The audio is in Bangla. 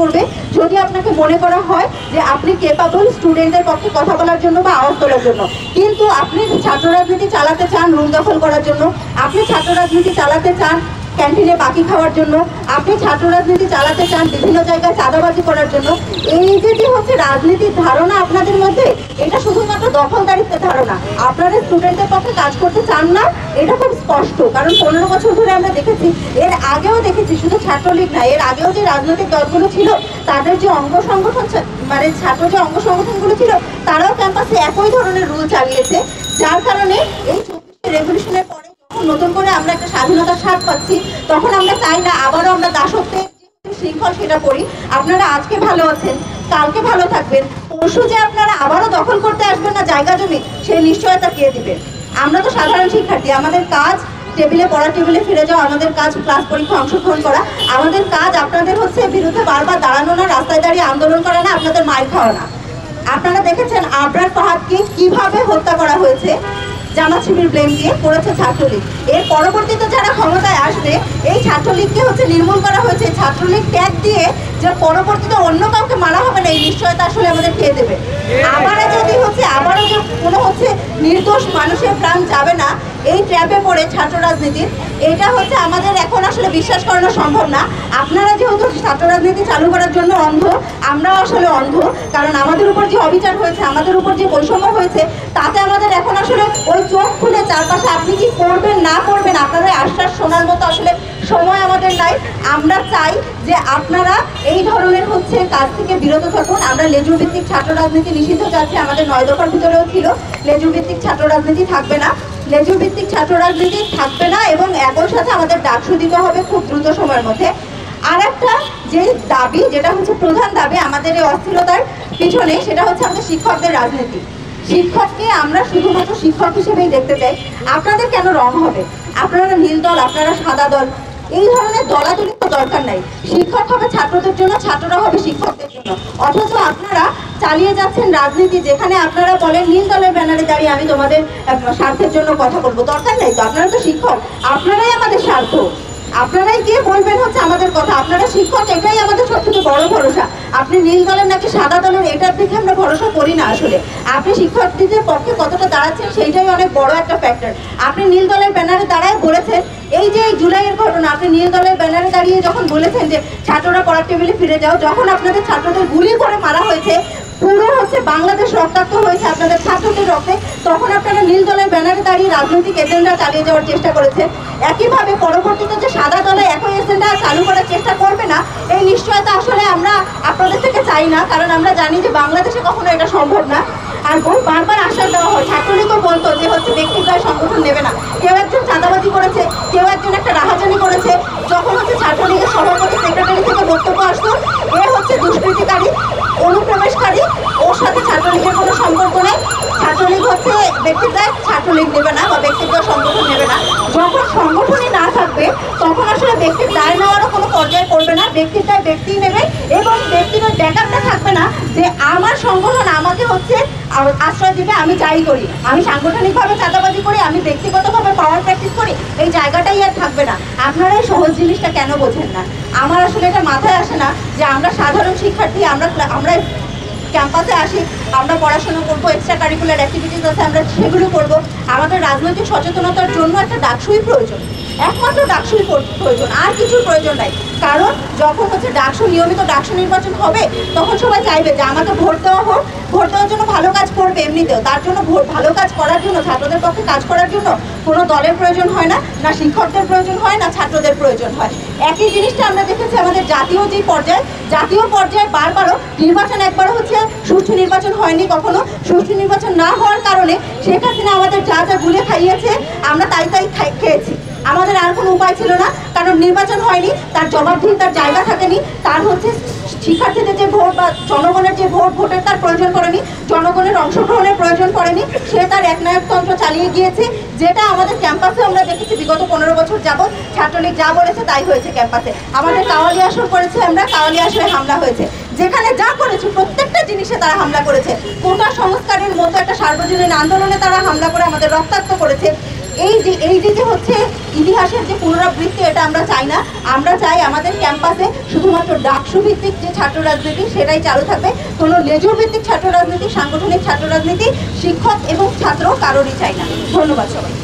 করবে যদি আপনাকে মনে করা হয় যে আপনি কেপাবল স্টুডেন্টদের পক্ষে কথা বলার জন্য বা আওয়াজ তোলার জন্য। কিন্তু আপনি ছাত্র রাজনীতি চালাতে চান রুম দখল করার জন্য, আপনি ছাত্র রাজনীতি চালাতে চান ক্যান্টিনে বাকি খাওয়ার জন্য, আপনি ছাত্র রাজনীতি চালাতে চান বিভিন্ন জায়গায় চাঁদাবাজি করার জন্য, এই যে হচ্ছে রাজনীতির ধারণা আপনাদের মধ্যে, এটা শুধুমাত্র দখলদারিত্বের ধারণা। আপনারা স্টুডেন্টদের পক্ষে কাজ করতে চান না, এটা খুব স্পষ্ট। কারণ 15 বছর ধরে আমরা দেখেছি, এর আগেও দেখেছি, শুধু ছাত্রলীগ না, এর আগেও যে রাজনৈতিক দলগুলো ছিল তাদের যে অঙ্গ সংগঠন, মানে ছাত্র যে অঙ্গ সংগঠনগুলো ছিল, তারাও ক্যাম্পাসে একই ধরনের রুল চালিয়েছে। যার কারণে এই 24শে রেভলিউশনের পরে নতুন করে আমরা একটা স্বাধীনতার স্বাদ পাচ্ছি, তখন আমরা চাই না আবারও আমরা দাসত্বের শৃঙ্খল সেটা করি। আপনারা আজকে ভালো আছেন, কালকে ভালো থাকবেন, পরশু যে আপনারা আবারও দখল করতে আসবেন না জায়গা জমি, সেই নিশ্চয়তা কে দিবে? আমরা তো সাধারণ শিক্ষার্থী, আমাদের কাজ টেবিলে পড়া, টেবিলে ফিরে যাওয়া, আমাদের কাজ ক্লাস পরীক্ষা অংশগ্রহণ করা। আমাদের কাজ আপনাদের হচ্ছে বিরুদ্ধে বারবার দাঁড়ানো না, রাস্তায় দাঁড়িয়ে আন্দোলন করা না, আপনাদের মাইর খাওয়া না। আপনারা দেখেছেন আবরার ফাহাদকে কিভাবে হত্যা করা হয়েছে, জামাত শিবির ব্লেম দিয়ে করেছে ছাত্রলীগ। এর পরবর্তীতে যারা ক্ষমতায় আসবে, এই ছাত্রলীগকে হচ্ছে নির্মূল করা হয়েছে, ছাত্রলীগ ট্যাগ দিয়ে যে পরবর্তীতে অন্য কাউকে মারা হবে না, এই নিশ্চয়তা আসলে আমাদের খেয়ে দেবে। আবারও যদি হচ্ছে আবারও যে কোনো হচ্ছে নির্দোষ মানুষের প্রাণ যাবে না, এই ট্র্যাপে পড়ে ছাত্র রাজনীতির, এটা হচ্ছে আমাদের এখন আসলে বিশ্বাস করানো সম্ভব না। আপনারা যেহেতু ছাত্র রাজনীতি চালু করার জন্য অন্ধ, আমরাও আসলে অন্ধ। কারণ আমাদের উপর যে অবিচার হয়েছে, আমাদের উপর যে বৈষম্য হয়েছে, তাতে আমাদের এখন আসলে ওই চোখ খুলে চারপাশে আপনি কি করবেন না করবেন আপনারা আশ্বাস শোনার মতো আসলে সময় আমাদের নাই। আমরা চাই যে আপনারা এই ধরনের হচ্ছে কাজ থেকে বিরত থাকুন। আমরা লেজুর ভিত্তিক ছাত্র রাজনীতি নিষিদ্ধ চাচ্ছি, আমাদের 9 দফার ভিতরেও ছিল লেজুর ভিত্তিক ছাত্র রাজনীতি থাকবে না, লেজুর ভিত্তিক ছাত্র রাজনীতি থাকবে না, এবং একই সাথে আমাদের ডাকসু দিতে হবে খুব দ্রুত সময়ের মধ্যে। আর একটা যে দাবি, যেটা হচ্ছে প্রধান দাবি আমাদের এই অস্থিরতার পিছনে, সেটা হচ্ছে আমাদের শিক্ষকদের রাজনীতি। শিক্ষককে আমরা শুধুমাত্র শিক্ষক হিসেবেই দেখতে চাই। আপনাদের কেন রং হবে? আপনারা নীল দল, আপনারা সাদা দল, এই ধরনের দলাদলি তো দরকার নাই। শিক্ষক হবে ছাত্রদের জন্য, ছাত্ররা হবে শিক্ষকদের জন্য। অথচ আপনারা চালিয়ে যাচ্ছেন রাজনীতি, যেখানে আপনারা বলেন নীল দলের ব্যানারে দাঁড়িয়ে আমি তোমাদের স্বার্থের জন্য কথা বলবো। দরকার নেই তো, আপনারা তো শিক্ষক, আপনারাই আমাদের স্বার্থ, আপনারাই গিয়ে বলবেন হচ্ছে আমাদের কথা। আপনারা শিক্ষক, এটাই আমাদের সবথেকে বড় ভরসা। আপনি নীল দলের নাকি সাদা দলের, এটার দিকে আমরা ভরসা করি না আসলে। আপনি শিক্ষার্থীদের পক্ষে কতটা দাঁড়াচ্ছেন সেইটাই অনেক বড় একটা ফ্যাক্টর। আপনি নীল দলের ব্যানারে দাঁড়ায় বলেছেন, এই যে এই জুলাইয়ের ঘটনা, আপনি নীল দলের ব্যানারে দাঁড়িয়ে যখন বলেছেন যে ছাত্ররা পড়ার টেবিলে ফিরে যাও, যখন আপনাদের ছাত্রদের গুলি করে মারা হয়েছে, পুরো হচ্ছে বাংলাদেশ রক্তাক্ত হয়েছে আপনাদের ছাত্রদের রক্তে, তখন আপনারা নীল দলের ব্যানারে দাঁড়িয়ে রাজনৈতিক এজেন্ডা চালিয়ে যাওয়ার চেষ্টা করেছেন। একইভাবে পরবর্তীতে যে সাদা দলে একই এজেন্ডা চালু করার চেষ্টা করবে না, এই নিশ্চয়তা আসলে আমরা আপনাদের থেকে চাই না। কারণ আমরা জানি যে বাংলাদেশে কখনো এটা সম্ভব না। আর বারবার আশ্বাস দেওয়া হয়, ছাত্রলীগও বলতো যে হচ্ছে ব্যক্তিগত সংগঠন নেবে না। কেউ একজন চাঁদাবাজি করেছে, কেউ একজন একটা রাহাজানি করেছে, যখন হচ্ছে ছাত্রলীগের সভাপতি সেক্রেটারি থেকে বক্তব্য আসতো, এ হচ্ছে দুষ্কৃতিকারী, অনুপ্রবেশকারী, ওর সাথে ছাত্রলীগের কোনো সম্পর্ক নেই, ছাত্রলীগ হচ্ছে ব্যক্তিগত, ছাত্রলীগ নেবে না বা ব্যক্তিগত সংগঠন নেবে না। যখন সংগঠনই না থাকবে, তখন আসলে ব্যক্তির দায় নেওয়ারও কোনো পর্যায়ে পড়বে না, ব্যক্তির দায় ব্যক্তিই নেবে, এবং ব্যক্তির ওই ব্যাকআপটা থাকবে না যে আমার সংগঠন আমাকে হচ্ছে আশ্রয় দিবে, আমি যাই করি, আমি সাংগঠনিকভাবে চাঁদাবাজি করি, আমি ব্যক্তিগতভাবে পাওয়ার প্র্যাকটিস করি, এই জায়গাটাই আর থাকবে না। আপনারা এই সহজ জিনিসটা কেন বোঝেন না? আমার আসলে এটা মাথায় আসে না যে আমরা সাধারণ শিক্ষার্থী, আমরা ক্যাম্পাসে আসি, আমরা পড়াশোনা করবো, এক্সট্রা কারিকুলার অ্যাক্টিভিটিস আছে, আমরা সেগুলো করবো। আমাদের রাজনৈতিক সচেতনতার জন্য একটা ডাকসুই প্রয়োজন, একমাত্র ডাকসুই প্রয়োজন, আর কিছুর প্রয়োজন নাই। কারণ যখন হচ্ছে ডাকসু, নিয়মিত ডাকসু নির্বাচন হবে, তখন সবাই চাইবে যে আমাকে ভোট দেওয়া হোক, ভোট দেওয়ার জন্য ভালো কাজ করবে এমনিতেও। তার জন্য ভালো কাজ করার জন্য, ছাত্রদের পক্ষে কাজ করার জন্য কোনো দলের প্রয়োজন হয় না, না শিক্ষকদের প্রয়োজন হয়, না ছাত্রদের প্রয়োজন হয়। একই জিনিসটা আমরা দেখেছি আমাদের জাতীয় পর্যায়ে বারবারও নির্বাচন, একবারও হচ্ছে সুষ্ঠু নির্বাচন হয়নি কখনো। সুষ্ঠু নির্বাচন না হওয়ার কারণে শেখ হাসিনা আমাদের যা যা গুলে খাইয়েছে, আমরা তাই খেয়েছি। আমাদের আর কোনো উপায় ছিল না, কারণ নির্বাচন হয়নি, তার জবাবদিহিতার জায়গা থাকেনি, তার হচ্ছে শিক্ষার্থীদের যে ভোট বা জনগণের যে ভোটের তার প্রয়োজন পড়েনি, জনগণের অংশগ্রহণের প্রয়োজন পড়েনি, সে তার একনায়কতন্ত্র চালিয়ে গিয়েছে, যেটা আমাদের ক্যাম্পাসে আমরা দেখেছি বিগত 15 বছর যাবৎ। ছাত্রলীগ যা বলেছে তাই হয়েছে ক্যাম্পাসে। আমাদের কাওয়ালি আসর করেছে, আমরা কাওয়ালি আসরে হামলা হয়েছে, যেখানে যা করেছে প্রত্যেকটা জিনিসে তারা হামলা করেছে। কোটা সংস্কারের মতো একটা সার্বজনীন আন্দোলনে তারা হামলা করে আমাদের রক্তাক্ত করেছে। এই যে হচ্ছে ইতিহাসের যে পুনরাবৃত্তি, এটা আমরা চাই না। আমরা চাই আমাদের ক্যাম্পাসে শুধুমাত্র ডাকসু ভিত্তিক যে ছাত্র রাজনীতি সেটাই চালু থাকবে। কোনো লেজুর ভিত্তিক ছাত্র রাজনীতি, সাংগঠনিক ছাত্র রাজনীতি শিক্ষক এবং ছাত্র কারোরই চাই না। ধন্যবাদ সবাই।